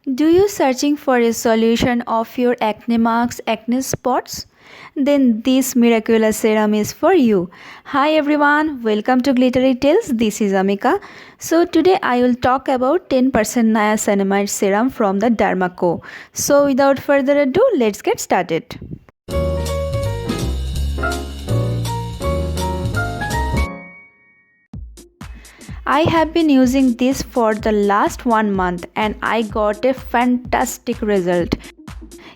Do you searching for a solution of your acne marks, acne spots? Then this miraculous serum is for you. Hi everyone, welcome to Glittery Tales. This is Amika. So today I will talk about 10% Niacinamide Serum from the Derma Co. So without further ado, let's get started. I have been using this for the last 1 month and I got a fantastic result.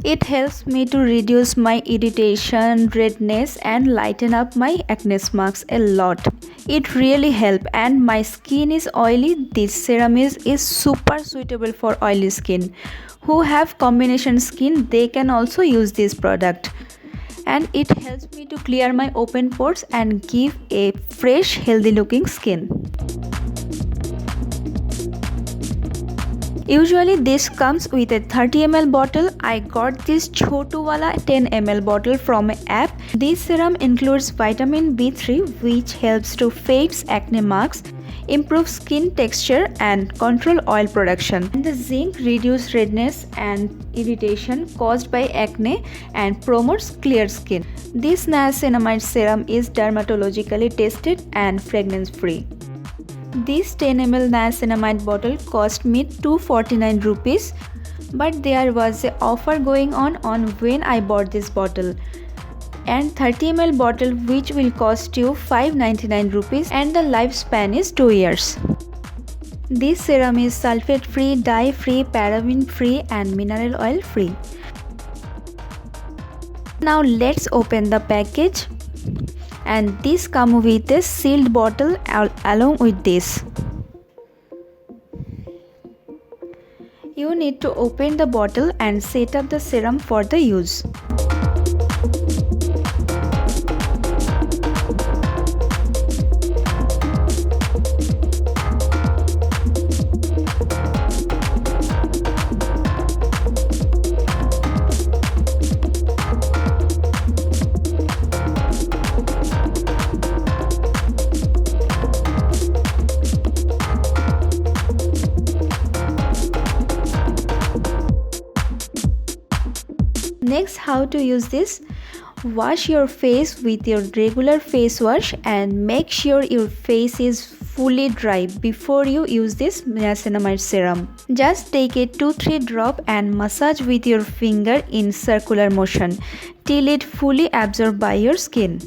It helps me to reduce my irritation, redness and lighten up my acne marks a lot. It really helps, and my skin is oily. This serum is super suitable for oily skin. Who have combination skin, they can also use this product. And it helps me to clear my open pores and give a fresh, healthy looking skin. Usually this comes with a 30 ml bottle. I got this chotu wala 10 ml bottle from an app. This serum includes vitamin B3 which helps to fade acne marks, improve skin texture and control oil production. And the zinc reduces redness and irritation caused by acne and promotes clear skin. This niacinamide serum is dermatologically tested and fragrance free. This 10 ml niacinamide bottle cost me 249 rupees, but there was an offer going on when I bought this bottle. And 30 ml bottle which will cost you 599 rupees and the lifespan is 2 years. This serum is sulfate free, dye free, paraben free and mineral oil free. Now let's open the package. And this comes with a sealed bottle along with this. You need to open the bottle and set up the serum for the use. Next, how to use this? Wash your face with your regular face wash and make sure your face is fully dry before you use this niacinamide serum. Just take a 2-3 drop and massage with your finger in circular motion till it fully absorbed by your skin.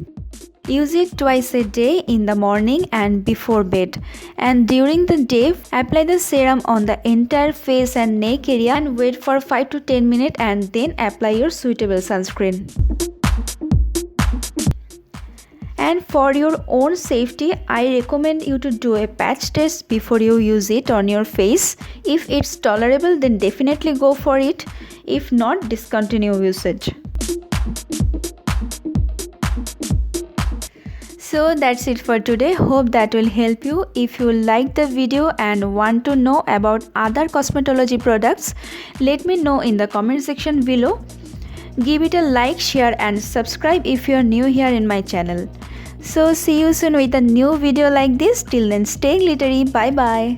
Use it twice a day, in the morning and before bed. And during the day, apply the serum on the entire face and neck area and wait for 5 to 10 minutes and then apply your suitable sunscreen. And for your own safety, I recommend you to do a patch test before you use it on your face. If it's tolerable, then definitely go for it. If not, discontinue usage. So that's it for today. Hope that will help you. If you like the video and want to know about other cosmetology products, let me know in the comment section below. Give it a like, share and subscribe if you are new here in my channel. So see you soon with a new video like this. Till then, stay glittery. Bye bye.